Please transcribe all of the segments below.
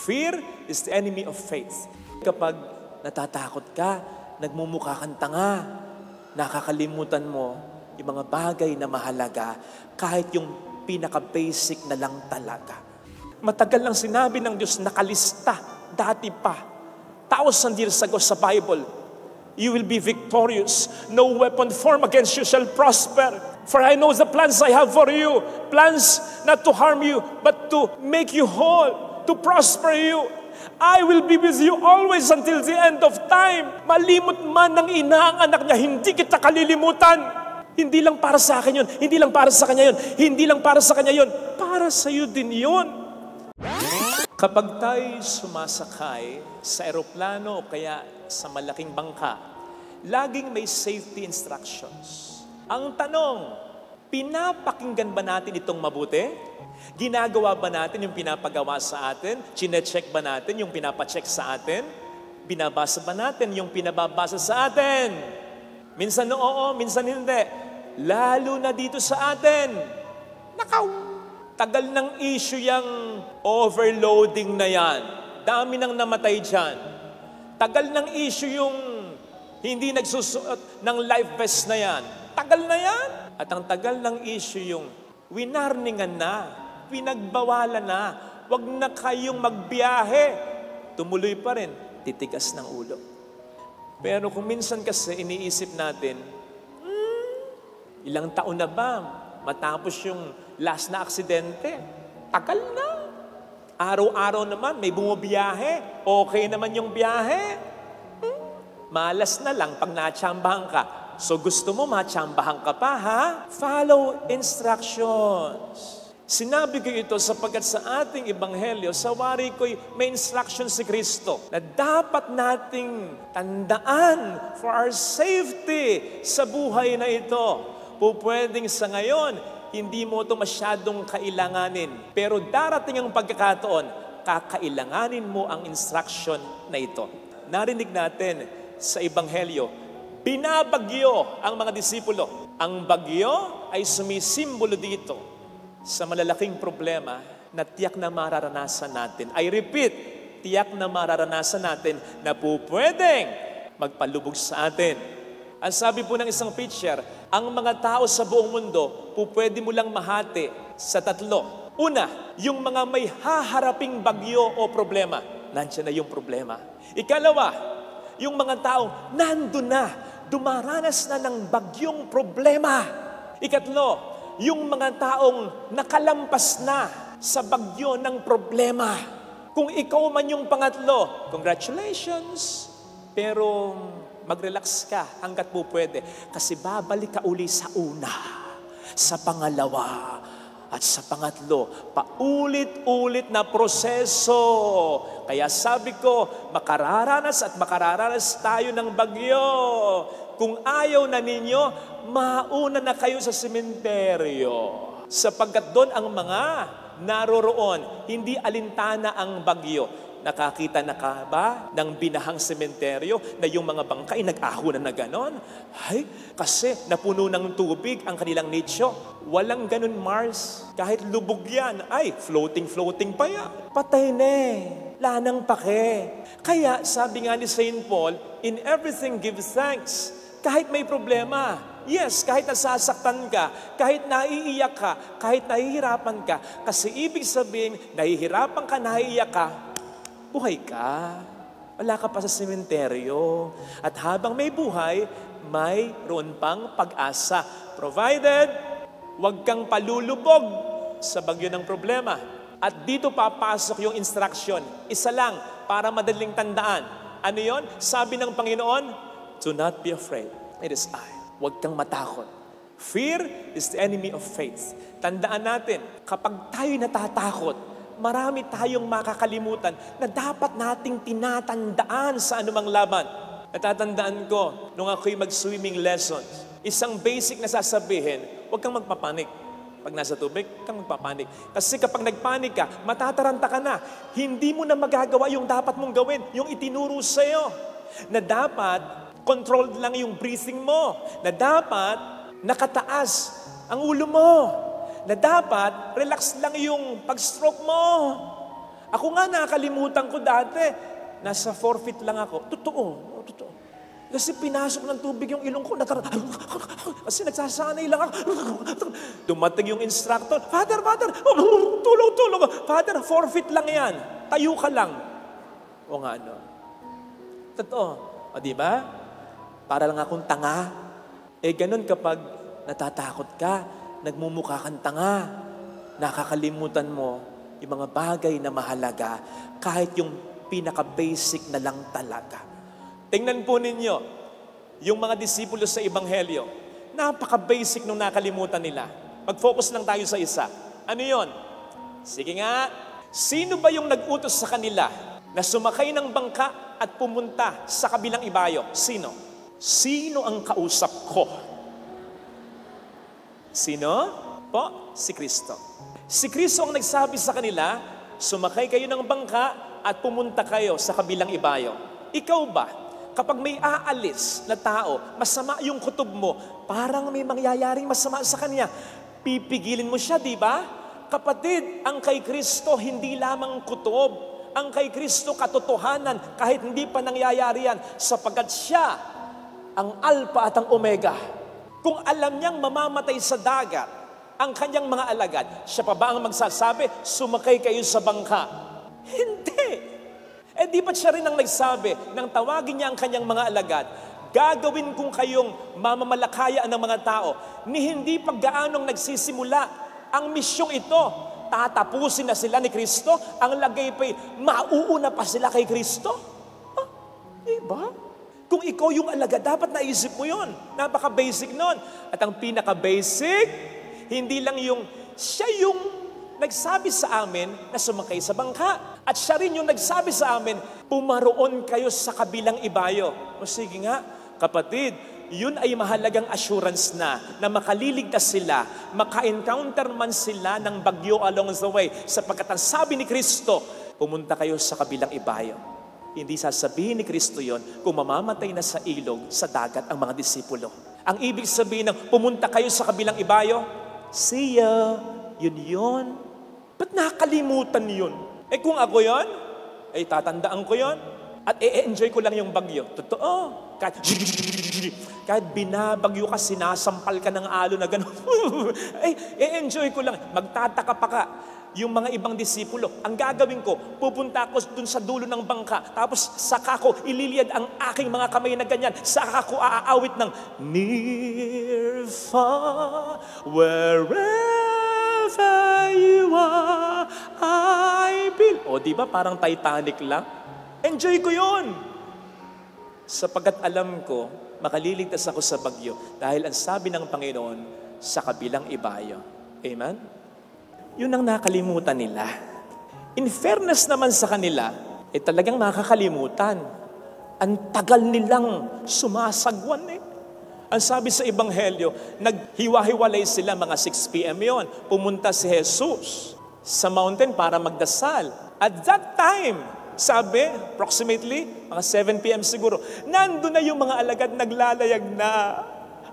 Fear is the enemy of faith. Kapag natatakot ka, nagmumukha kang tanga, nakakalimutan mo yung mga bagay na mahalaga, kahit yung pinaka-basic na lang talaga. Matagal lang sinabi ng Diyos, nakalista, dati pa, 1,000 years ago sa Bible, you will be victorious. No weapon formed against you shall prosper. For I know the plans I have for you. Plans not to harm you, but to make you whole, to prosper you. I will be with you always until the end of time. Malimot man ng ina ang anak niya, hindi kita kalilimutan. Hindi lang para sa akin yun, hindi lang para sa kanya yun, hindi lang para sa kanya yun, para sa iyo din yun. Kapag tayo sumasakay sa eroplano o kaya sa malaking bangka, laging may safety instructions. Ang tanong, pinapakinggan ba natin itong mabuti? Ginagawa ba natin yung pinapagawa sa atin? Chine-check ba natin yung pinapacheck sa atin? Binabasa ba natin yung pinababasa sa atin? Minsan oo, minsan hindi. Lalo na dito sa atin. Nakaw! Tagal ng issue yung overloading na yan. Dami nang namatay dyan. Tagal ng issue yung hindi nagsusuot ng life vest na yan. Tagal na yan. At ang tagal ng issue yung winarningan na, pinagbawalan na, wag na kayong magbiyahe. Tumuloy pa rin, titigas ng ulo. Pero kung minsan kasi iniisip natin, ilang taon na ba matapos yung last na aksidente? Tagal na. Araw-araw naman may bumabiyahe. Okay naman yung biyahe. Malas na lang pag natsambahan ka. So gusto mo matsambahan ka pa, ha? Follow instructions. Sinabi ko ito sapagkat sa ating ebanghelyo, sa wari ko'y may instruction si Kristo na dapat nating tandaan for our safety sa buhay na ito. Pupwedeng sa ngayon, hindi mo ito masyadong kailanganin. Pero darating ang pagkakataon, kakailanganin mo ang instruction na ito. Narinig natin sa ebanghelyo, binabagyo ang mga disipulo. Ang bagyo ay sumisimbolo dito sa malalaking problema na tiyak na mararanasan natin. I repeat, tiyak na mararanasan natin na pupwedeng magpalubog sa atin. Ang sabi po ng isang preacher, ang mga tao sa buong mundo, pupwede mo lang mahati sa tatlo. Una, yung mga may haharaping bagyo o problema. Nandiyan na yung problema. Ikalawa, yung mga taong nandun na, dumaranas na ng bagyong problema. Ikatlo, yung mga taong nakalampas na sa bagyo ng problema. Kung ikaw man yung pangatlo, congratulations. Pero mag-relax ka hanggat po pwede. Kasi babalik ka uli sa una, sa pangalawa, at sa pangatlo. Paulit-ulit na proseso. Kaya sabi ko, makararanas at makararanas tayo ng bagyo. Kung ayaw na ninyo, mauna na kayo sa sementeryo. Sapagkat doon ang mga naroroon, hindi alintana ang bagyo. Nakakita na ka ba ng binahang sementeryo na yung mga bangka ay nag-ahunan na ganon? Ay, kasi napuno ng tubig ang kanilang nicho. Walang ganon, Mars. Kahit lubog yan, ay, floating pa yan. Patay na eh. Lanang pake. Kaya sabi nga ni St. Paul, in everything give thanks. Kahit may problema, yes, kahit nasasaktan ka, kahit naiiyak ka, kahit nahihirapan ka, kasi ibig sabihin, nahihirapan ka, naiiyak ka, buhay ka. Wala ka pa sa sementeryo. At habang may buhay, mayroon pang pag-asa. Provided, huwag kang palulubog sa bagyo ng problema. At dito papasok yung instruction. Isa lang, para madaling tandaan. Ano yon? Sabi ng Panginoon, do not be afraid. It is I. Huwag kang matakot. Fear is the enemy of faith. Tandaan natin, kapag tayo natatakot, marami tayong makakalimutan na dapat nating tinatandaan sa anumang laban. Natatandaan ko, nung ako'y mag-swimming lessons, isang basic na sasabihin, huwag kang magpapanik. Pag nasa tubig, huwag kang magpapanik. Kasi kapag nagpanik ka, matataranta ka na. Hindi mo na magagawa yung dapat mong gawin, yung itinuro sa'yo. Na dapat controlled lang yung breathing mo. Na dapat nakataas ang ulo mo. Na dapat relax lang yung pag-stroke mo. Ako nga, nakakalimutan ko dati. Nasa 4 feet lang ako. Totoo. Kasi pinasok ng tubig yung ilong ko. Kasi nagsasanay lang ako. Dumating yung instructor. Father, tulong. Father, 4 feet lang yan. Tayo ka lang. O nga, ano. Totoo. O, di ba? Para lang akong tanga. Ganun kapag natatakot ka, nagmumukha kang tanga, nakakalimutan mo yung mga bagay na mahalaga, kahit yung pinaka-basic na lang talaga. Tingnan po ninyo, yung mga disipulo sa Ebanghelyo, napaka-basic nung nakalimutan nila. Mag-focus lang tayo sa isa. Ano yon? Sige nga, sino ba yung nag-utos sa kanila na sumakay ng bangka at pumunta sa kabilang ibayo? Sino? Sino ang kausap ko? Sino? Po, si Kristo. Si Kristo ang nagsabi sa kanila, sumakay kayo ng bangka at pumunta kayo sa kabilang ibayo. Ikaw ba, kapag may aalis na tao, masama yung kutob mo, parang may mangyayaring masama sa kanya, pipigilin mo siya, di ba? Kapatid, ang kay Kristo hindi lamang kutob. Ang kay Kristo katotohanan, kahit hindi pa nangyayari yan, sapagkat siya ang Alpha at ang Omega. Kung alam niyang mamamatay sa dagat ang kanyang mga alagad, siya pa ba ang magsasabi, sumakay kayo sa bangka? Hindi. Di ba't siya rin ang nagsabi nang tawagin niya ang kanyang mga alagad, gagawin kong kayong mamamalakaya ng mga tao, ni hindi paggaanong nagsisimula ang misyong ito, tatapusin na sila ni Kristo, ang lagay pa'y mauuna pa sila kay Kristo? Diba? Kung ikaw yung alagad, dapat naisip mo yon. Napaka-basic nun. At ang pinaka-basic, hindi lang yung siya yung nagsabi sa amin na sumakay sa bangka. At siya rin yung nagsabi sa amin, pumaroon kayo sa kabilang ibayo. O sige nga, kapatid, yun ay mahalagang assurance na makaliligtas sila, maka-encounter man sila ng bagyo along the way. Sapagkat ang sabi ni Kristo, pumunta kayo sa kabilang ibayo. Hindi sasabihin ni Kristo yon kung mamamatay na sa ilog, sa dagat ang mga disipulo. Ang ibig sabihin ng pumunta kayo sa kabilang ibayo, see ya, yun. Ba't nakalimutan yun? Kung ako yon, tatandaan ko yon at enjoy ko lang yung bagyo. Totoo. Kahit binabagyo ka, sinasampal ka ng alon na gano'n. Enjoy ko lang. Magtataka pa ka. Yung mga ibang disipulo, ang gagawin ko, pupunta ako dun sa dulo ng bangka, tapos saka ko ililiyad ang aking mga kamay na ganyan, saka ko aaawit ng near, far, wherever you are, I will. O diba parang Titanic lang? Enjoy ko yun. Sapagkat alam ko, makaliligtas ako sa bagyo dahil ang sabi ng Panginoon sa kabilang ibayo. Amen? Yun ang nakalimutan nila. In fairness naman sa kanila, talagang nakakalimutan. Ang tagal nilang sumasagwan Ang sabi sa Ebanghelyo, naghiwa-hiwalay sila mga 6 p.m. yon. Pumunta si Jesus sa mountain para magdasal. At that time, sabi, approximately, mga 7 p.m. siguro, nandun na yung mga alagad naglalayag na,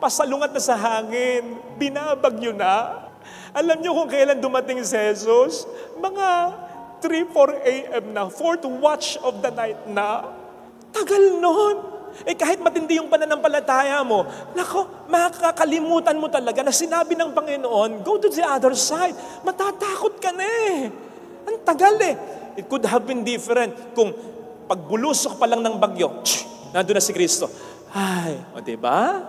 pasalungat na sa hangin, binabagyo na. Alam niyo kung kailan dumating si Jesus? Mga 3-4 a.m. na, 4th watch of the night na. Tagal nun. Kahit matindi yung pananampalataya mo, nako, makakalimutan mo talaga na sinabi ng Panginoon, go to the other side. Matatakot ka na Ang tagal It could have been different kung pagbulusok pa lang ng bagyo, nandun na si Kristo. Ay, o diba?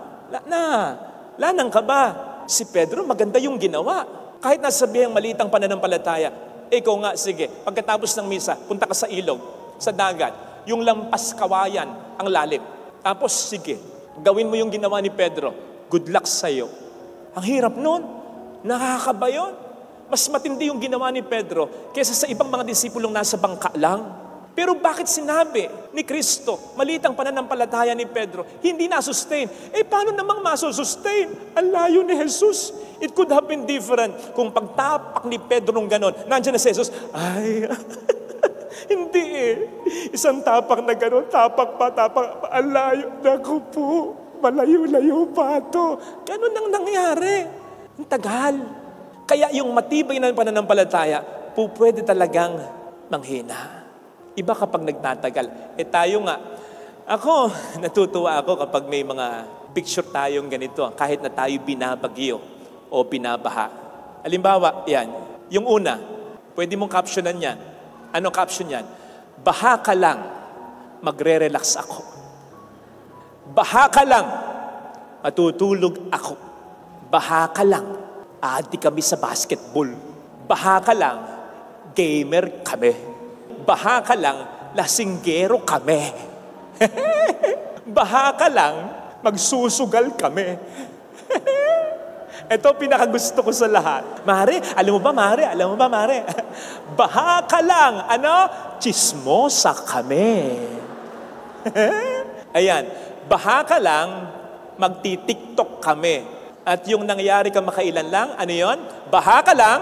Lanang ka ba? Si Pedro, maganda yung ginawa. Kahit nasabihang malitang pananampalataya, ikaw nga, sige, pagkatapos ng misa, punta ka sa ilog, sa dagat, yung lampas kawayan, ang lalim. Tapos, sige, gawin mo yung ginawa ni Pedro. Good luck sa'yo. Ang hirap nun. Nakakaba yun. Mas matindi yung ginawa ni Pedro kaysa sa ibang mga disipulong nasa bangka lang. Pero bakit sinabi ni Kristo, malitang pananampalataya ni Pedro, hindi na-sustain? Paano namang masustain? Ang layo ni Jesus. It could have been different kung pagtapak ni Pedro nung ganon, nandiyan na si Jesus, hindi Isang tapak na ganon, tapak pa, ang layo. Naku po, malayo-layo pa ito. Ganon ang nangyari. Ang tagal. Kaya yung matibay na pananampalataya, pwede talagang manghina. Iba kapag nagtatagal. Tayo nga, ako, natutuwa ako kapag may mga picture tayong ganito, kahit na tayo binabagyo o binabaha. Halimbawa, yan, yung una, pwede mong captionan yan. Anong caption yan? Baha ka lang, magre-relax ako. Baha ka lang, matutulog ako. Baha ka lang, aadi kami sa basketball. Baha ka lang, gamer kami. Baha ka lang, lasinggero kami. Baha ka lang, magsusugal kami. Ito pinakagusto ko sa lahat. Mare, alam mo ba, Mare? Baha ka lang, chismosa kami. Ayan, baha ka lang, magti-TikTok kami. At yung nangyari kamakailan lang, ano yon? Baha ka lang,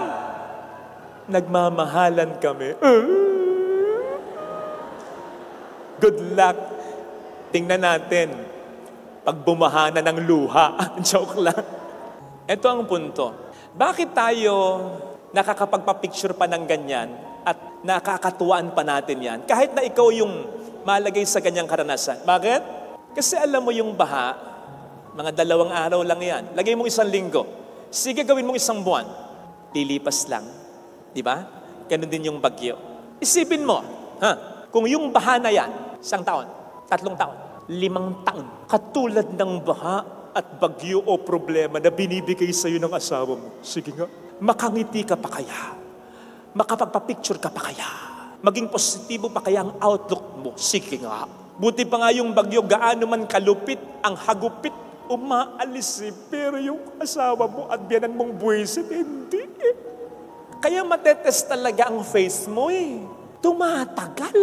nagmamahalan kami. Good luck. Tingnan natin, pag bumaha na ng luha. Joke lang. Ito ang punto. Bakit tayo nakakapagpa-picture pa ng ganyan at nakakatuwaan pa natin yan? Kahit na ikaw yung malagay sa ganyang karanasan. Bakit? Kasi alam mo yung baha, mga 2 araw lang yan. Lagay mo 1 linggo. Sige, gawin mo 1 buwan. Lilipas lang. Di ba? Ganun din yung bagyo. Isipin mo, kung yung baha na yan, 1 taon, 3 taon, 5 taon, katulad ng baha at bagyo o problema na binibigay sa'yo ng asawa mo. Sige nga, makangiti ka pa kaya? Makapagpa-picture ka pa kaya? Maging positibo pa kaya ang outlook mo? Sige nga. Buti pa nga yung bagyo, gaano man kalupit, ang hagupit, umaalis pero yung asawa mo at biyanan mong buwisit, hindi. Kaya matetest talaga ang face mo Tumatagal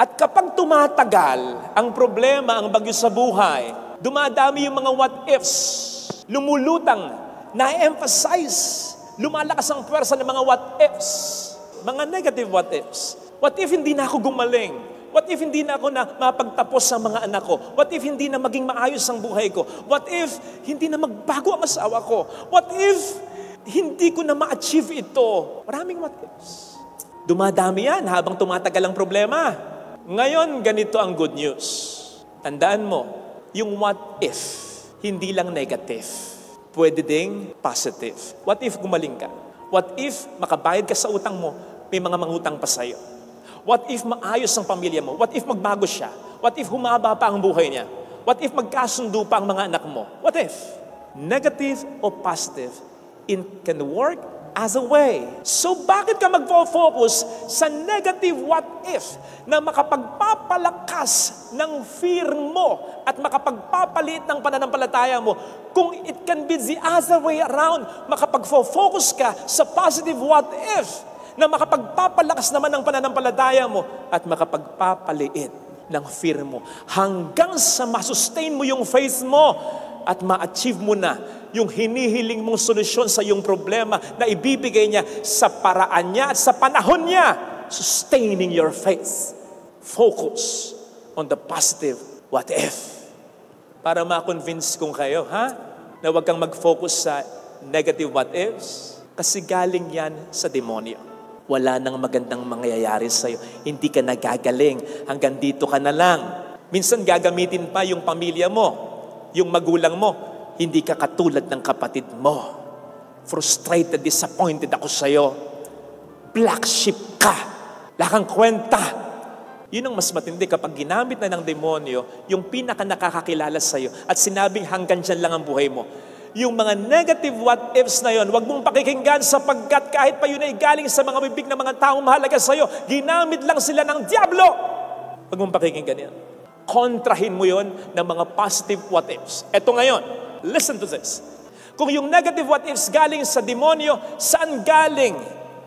At kapag tumatagal, ang problema, ang bagyo sa buhay, dumadami yung mga what-ifs, lumulutang, na-emphasize, lumalakas ang pwersa ng mga what-ifs, mga negative what-ifs. What if hindi na ako gumaling? What if hindi na ako na mapagtapos sa mga anak ko? What if hindi na maging maayos ang buhay ko? What if hindi na magbago ang asawa ko? What if hindi ko na ma-achieve ito? Maraming what-ifs. Dumadami yan habang tumatagal ang problema. Ngayon, ganito ang good news. Tandaan mo, yung what if, hindi lang negative. Pwede ding positive. What if gumaling ka? What if makabayad ka sa utang mo, may mga mangutang pa sa'yo? What if maayos ang pamilya mo? What if magbago siya? What if humaba pa ang buhay niya? What if magkasundo pa ang mga anak mo? What if? Negative o positive, it can work as a way. So bakit ka magfo-focus sa negative what if na makapagpapalakas ng fear mo at makapagpapaliit ng pananampalataya mo kung it can be the other way around? Makapag-focus ka sa positive what if na makapagpapalakas naman ng pananampalataya mo at makapagpapaliit ng fear mo hanggang sa masustain mo yung faith mo at ma-achieve mo na yung hinihiling mong solusyon sa iyong problema na ibibigay niya sa paraan niya at sa panahon niya. Sustaining your faith. Focus on the positive what if. Para ma-convince kong kayo, na huwag kang mag-focus sa negative what ifs kasi galing yan sa demonyo. Wala nang magandang mangyayari sa'yo. Hindi ka nagagaling. Hanggang dito ka na lang. Minsan gagamitin pa yung pamilya mo, yung magulang mo. Hindi ka katulad ng kapatid mo. Frustrated, disappointed ako sa'yo. Black sheep ka. Wala kang kwenta. Yun ang mas matindi kapag ginamit na ng demonyo yung pinaka nakakakilala sa'yo at sinabing hanggang dyan lang ang buhay mo. Yung mga negative what-ifs na yon, huwag mong pakikinggan sapagkat kahit pa yun ay galing sa mga bibig ng mga taong mahalaga sa'yo, ginamit lang sila ng diablo. Huwag mong pakikinggan yan. Kontrahin mo yon ng mga positive what-ifs. Eto ngayon, listen to this. Kung yung negative what-ifs galing sa demonyo, saan galing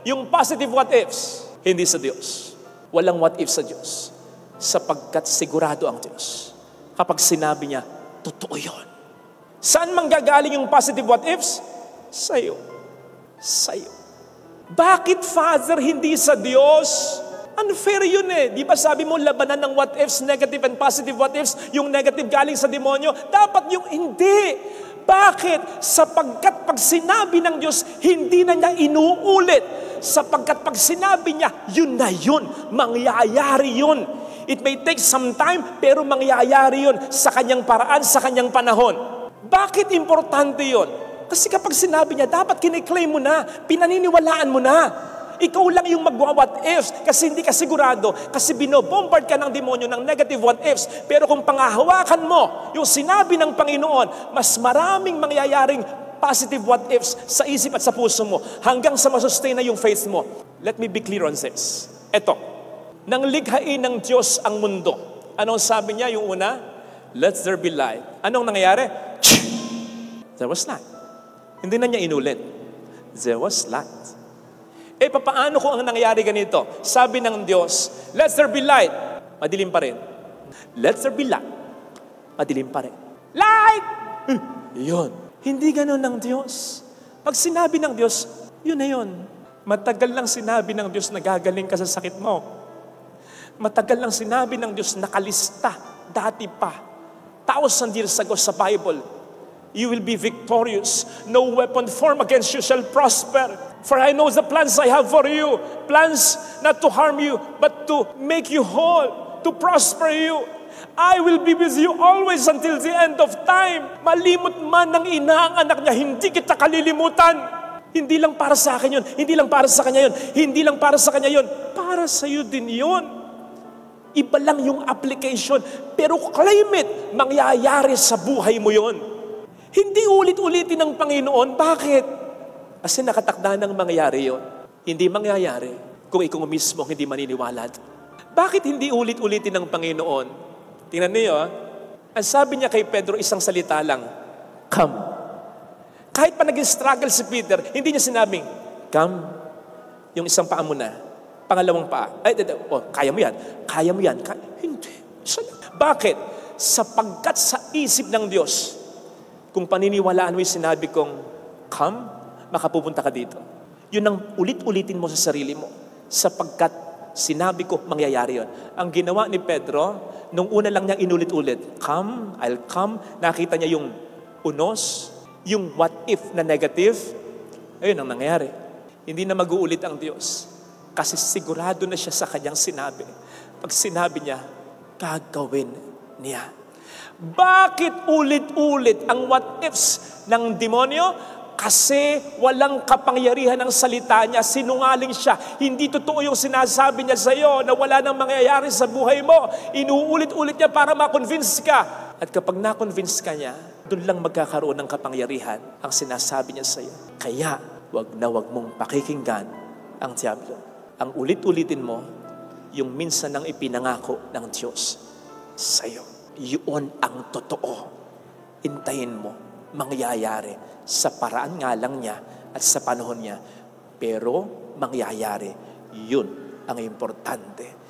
yung positive what-ifs? Hindi sa Diyos. Walang what-if sa Diyos. Sapagkat sigurado ang Diyos. Kapag sinabi niya, totoo yun. Saan manggagaling yung positive what-ifs? Sa'yo. Sa'yo. Bakit, Father, hindi sa Diyos? Unfair yun eh. Di ba sabi mo, labanan ng what ifs, negative and positive what ifs, yung negative galing sa demonyo, dapat yung hindi. Bakit? Sapagkat pag sinabi ng Diyos, hindi na niya inuulit. Sapagkat pag sinabi niya, yun na yun. Mangyayari yun. It may take some time, pero mangyayari yun sa kanyang paraan, sa kanyang panahon. Bakit importante yun? Kasi kapag sinabi niya, dapat kiniklaim mo na, pinaniniwalaan mo na. Ikaw lang yung magwa-what ifs kasi hindi ka sigurado, kasi binobombard ka ng demonyo ng negative what ifs. Pero kung pangahawakan mo yung sinabi ng Panginoon, mas maraming mangyayaring positive what ifs sa isip at sa puso mo hanggang sa masustain na yung faith mo. Let me be clear on this. Eto, nang likhain ng Diyos ang mundo, anong sabi niya yung una? Let there be light. Anong nangyayari? There was light. Hindi na niya inulit. There was light. Papaano kung ang nangyayari ganito? Sabi ng Diyos, let there be light. Madilim pa rin. Let there be light. Madilim pa rin. Light! Yun. Hindi ganun ng Diyos. Pag sinabi ng Diyos, yun na yun. Matagal lang sinabi ng Diyos na gagaling ka sa sakit mo. Matagal lang sinabi ng Diyos nakalista, dati pa. 1,000 years ago sa Bible. You will be victorious. No weapon formed against you shall prosper. For I know the plans I have for you. Plans not to harm you, but to make you whole, to prosper you. I will be with you always until the end of time. Malimot man ng ina ang anak niya, hindi kita kalilimutan. Hindi lang para sa akin yun. Hindi lang para sa kanya yun. Hindi lang para sa kanya yun. Para sa iyo din yun. Iba lang yung application. Pero claim it, mangyayari sa buhay mo yun. Hindi ulit-ulitin ng Panginoon. Bakit? Kasi nakatakda ng mangyayari yun. Hindi mangyayari kung ikaw mismo hindi maniniwala. Bakit hindi ulit-ulitin ng Panginoon? Tingnan niyo, ang sabi niya kay Pedro, isang salita lang, come. Kahit pa naging struggle si Peter, hindi niya sinabing, come. Yung isang paa mo na, pangalawang paa. Kaya mo yan. Kaya mo yan. Hindi. Bakit? Sapagkat sa isip ng Diyos, kung paniniwalaan mo yung sinabi kong, come, makapupunta ka dito. Yun ang ulit-ulitin mo sa sarili mo. Sapagkat sinabi ko, mangyayari yun. Ang ginawa ni Pedro, nung una lang niya inulit-ulit, come, I'll come. Nakita niya yung unos, yung what if na negative. Ayun ang nangyayari. Hindi na mag-uulit ang Diyos. Kasi sigurado na siya sa kanyang sinabi. Pag sinabi niya, gagawin niya. Bakit ulit-ulit ang what ifs ng demonyo? Kasi walang kapangyarihan ng salita niya. Sinungaling siya. Hindi totoo yung sinasabi niya sa iyo na wala nang mangyayari sa buhay mo. Inuulit-ulit niya para ma-convince ka. At kapag na-convince ka niya, doon lang magkakaroon ng kapangyarihan ang sinasabi niya sa iyo. Kaya, wag mong pakikinggan ang diablo. Ang ulit-ulitin mo, yung minsan nang ipinangako ng Diyos sa iyo. Yun ang totoo. Hintayin mo, mangyayari sa paraan nga lang niya at sa panahon niya. Pero mangyayari, yun ang importante.